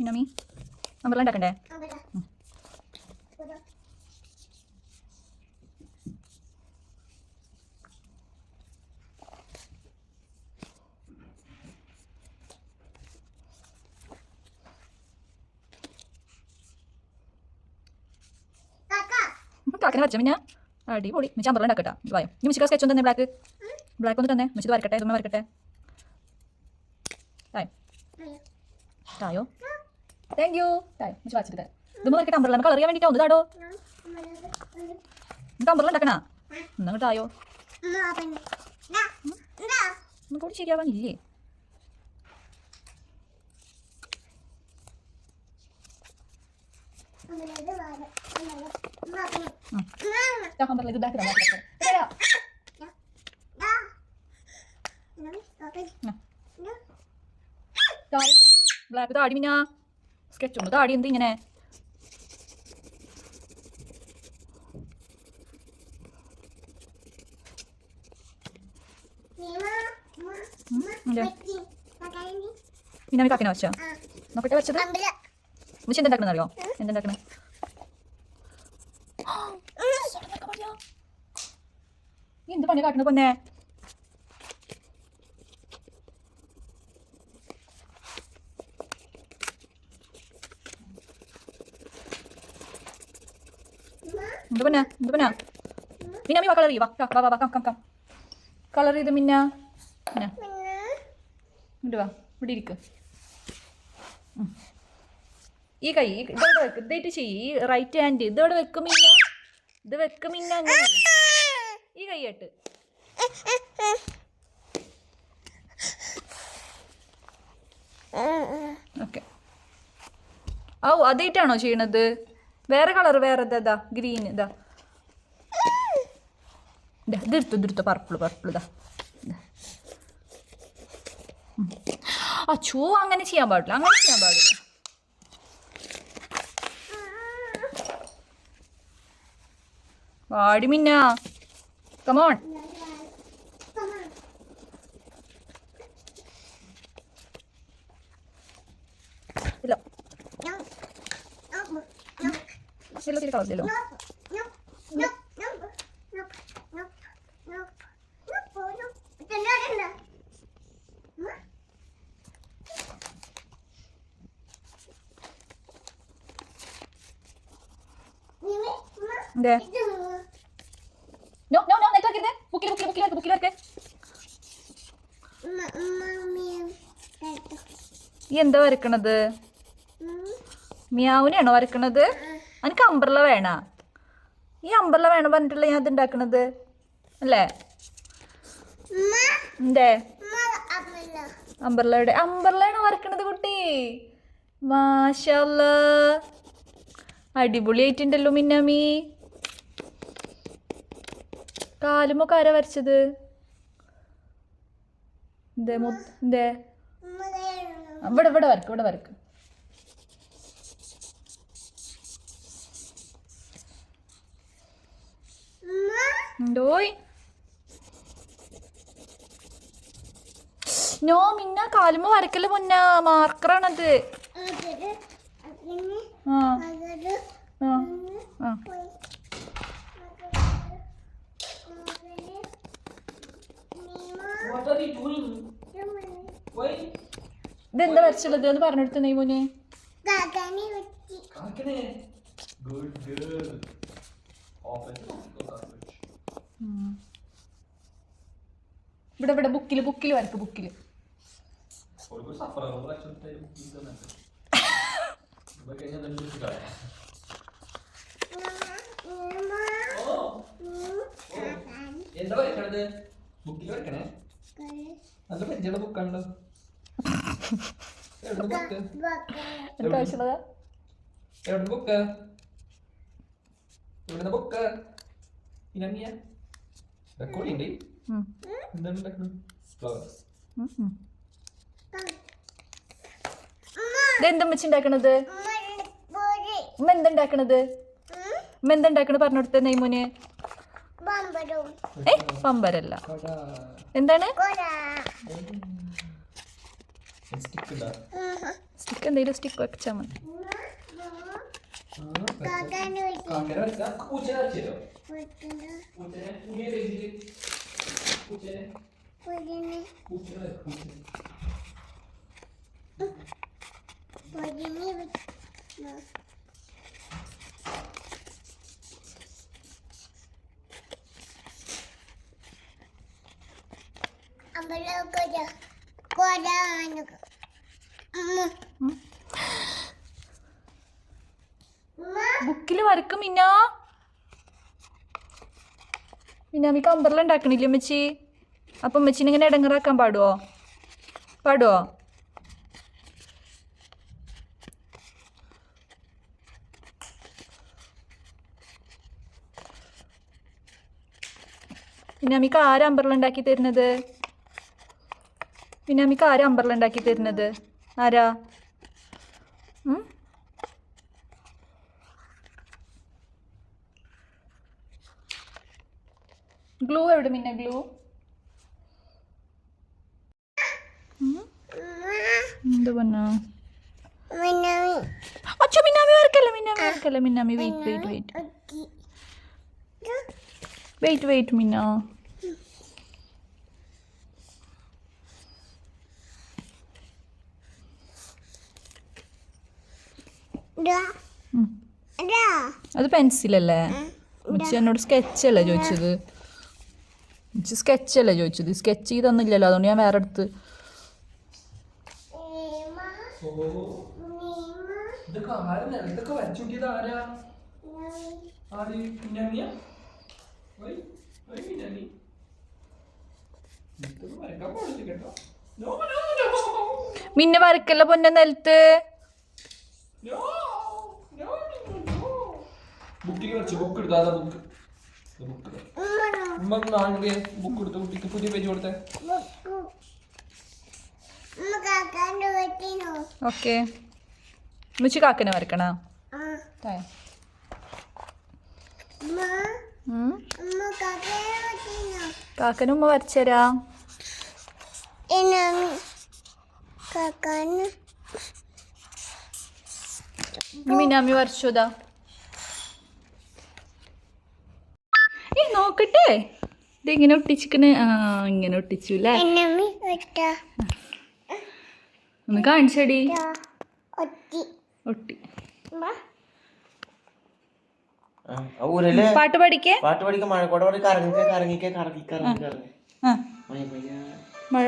Minami അമ്പർല ഉണ്ടാക്കണ്ടേ? കാക്കനെ വരച്ച പിന്നെ അടിപൊളി. മിച്ച അമ്പർല ഉണ്ടാക്കട്ടാ. വായോ ഇനി മിച്ചിക്ക് സ്കെച്ച് ഒന്ന് തന്നെ. ബ്ലാക്ക് ഒന്ന് തന്നെ. മിച്ചിത് വരക്കട്ടെ. ഇതൊന്ന് വരക്കട്ടെ. തായോ താങ്ക് യു. തായോ മിച്ച് വരച്ചിട്ട് തരാം. ഇതൊന്ന് വരക്കട്ടെ. അമ്പർല കളർ ചെയ്യാൻ വേണ്ടിയിട്ടാവും. ഇതാടോ നമുക്ക് അമ്പർല ഉണ്ടാക്കണ. എന്നങ്ങോട്ട് തായോ. കൂടി ശരിയാവാനില്ലേ? ഇത് ബാക്ക് ബ്ലാക്ക് താടി മിനാ. സ്കെച്ച് ഉണ്ട് താടി. എന്ത് ഇങ്ങനെ? മിനാമി കാക്കനെ വരച്ചോ? നോക്കട്ടെ വരച്ചത്. മിച്ച് എന്തുണ്ടാക്കണെന്ന് അറിയോ? എന്തുണ്ടാക്കണേ? നീ എന്ത് പണിയാ കാട്ടണ പൊന്നെ? എന്ത് പൊന്നാ? എന്ത് പൊന്നാ? മിനാമി വാ കളർ ചെയ്യ. വാ വാ വാ കം കം കളർ ചെയ്ത് മിന്നാ. മിന്നാ ഇങ്ങോട്ട് വാ. ഇവിടെ ഇരിക്ക്. ഈ കൈ ഇതോടെ വെക്ക്. ഇതായിട്ട് ചെയ്യ്. റൈറ്റ് ഹാൻഡ് ഇതോടെ വെക്കുമില്ല. ഇത് വെക്കുമില്ല. അങ്ങനെ ഈ കൈയായിട്ട്. ഓക്കെ. ഓ അതായിട്ടാണോ ചെയ്യണത്? വേറെ കളർ വേറെ ഇതാ ഗ്രീൻ. ഇതാ ഇതെടുത്തു പർപ്പിൾ ഇതാ. അച്ചോ അങ്ങനെ ചെയ്യാൻ പാടില്ല. അങ്ങനെ ചെയ്യാൻ പാടില്ല. വാടി മിന്ന. കമോൺ. ഇല്ല ഇല്ല കളറില്ലല്ലോ. No, no, no, നെറ്റ് വെക്കരുത്. ബുക്കിലേക്ക്. ഈ എന്താ വരക്കണത്? മിയാവിനെയാണോ വരക്കണത്? എനിക്ക് അമ്പർല വേണ. ഈ അമ്പർല വേണം പറഞ്ഞിട്ടുള്ള ഞാൻ ഇത് ഉണ്ടാക്കണത് അല്ലേ? എന്തേ അമ്പർലയുടെ അമ്പർലയാണോ വരക്കണത് കുട്ടി? മാഷാല്ലാ അടിപൊളിയായിട്ടുണ്ടല്ലോ മിന്നാമി. കാലുമൊക്കെ ആരാ വരച്ചത്? എന്തേ ഇവിടെ വരക്ക്. എന്തോയ് നോ മിന്ന കാലുമ വരക്കല് പൊന്ന. മാർക്കറാണത്. ഇതെന്താ വരച്ചുള്ളത് എന്ന് പറഞ്ഞെടുത്ത നീ മോനെ. ഇവിടെ ബുക്കില് വരക്ക്. ബുക്കില് എന്താ വരക്കണത്? ബുക്കിൽ വരക്കണേ. നല്ല പരിചയമുള്ള ബുക്കാണല്ലോ. എവിടെ ബുക്ക്? ഇനങ്ങിയ റെക്കോർഡ് ഉണ്ട്. എന്താണ് ഉണ്ടാക്കുന്നത്? ഫ്ലവേഴ്സ്. ഇതെന്താ വെച്ചുണ്ടാക്കണത്? ഉമ്മ എന്തുണ്ടാക്കണത്? ഉമ്മ എന്തുണ്ടാക്കണത് പറഞ്ഞു കൊടുത്ത നെയ്മോന്. പമ്പരല്ല. എന്താണ്? സ്റ്റിക്ക് എന്തെങ്കിലും സ്റ്റിക്ക് വെച്ചാൽ മതി. കാക്കനെ വരച്ചാ പൂച്ചനെ വരച്ചോ? പൂച്ചനെ പുതിയ പേജില് പൂച്ചനെ പൂച്ചനെ ബുക്കിൽ വരക്കും മിന്നാമിക്ക് അമ്പർല ഉണ്ടാക്കണില്ലേ അമ്മച്ചി? അപ്പം അമ്മച്ചിനെ ഇങ്ങനെ ഇടങ്ങറാക്കാൻ പാടുവോ? മിന്നാമിക്ക് ആരാ അമ്പർല ഉണ്ടാക്കി തരുന്നത്? ആരാ? ഗ്ലൂ എവിടെ ഗ്ലൂ? എന്ത് പറഞ്ഞ അച്ഛ മിന്നാമി വരക്കല്ല മിന്നാമി വെയിറ്റ് മിന്ന. അത് പെൻസിലല്ലേ? എന്നോട് സ്കെച്ചല്ലേ ചോദിച്ചത്? സ്കെച്ച് ചെയ്തൊന്നുമില്ലല്ലോ, അതുകൊണ്ട് ഞാൻ വേറെ എടുത്ത്. മിന്ന വരക്കല്ല പൊന്ന നിലത്ത്. ബുക്ക് എടുത്തു കുട്ടിക്ക് പുതിയ പേജ് കൊടുത്തേ. ഓക്കെ, മുച്ചി കാക്കനെ വരക്കണ. കാക്കനും ഉമ്മ വരച്ചരാ. മിന്നാമി വരച്ചോതാ. നോക്കട്ടെ, ഇതെങ്ങനെ ഒട്ടിച്ചിക്കണ്? ഇങ്ങനെ ഒട്ടിച്ചു അല്ലേ? ഒന്ന് കാണിച്ചടി. ഒട്ടി. പാട്ട് പഠിക്കേ. മഴ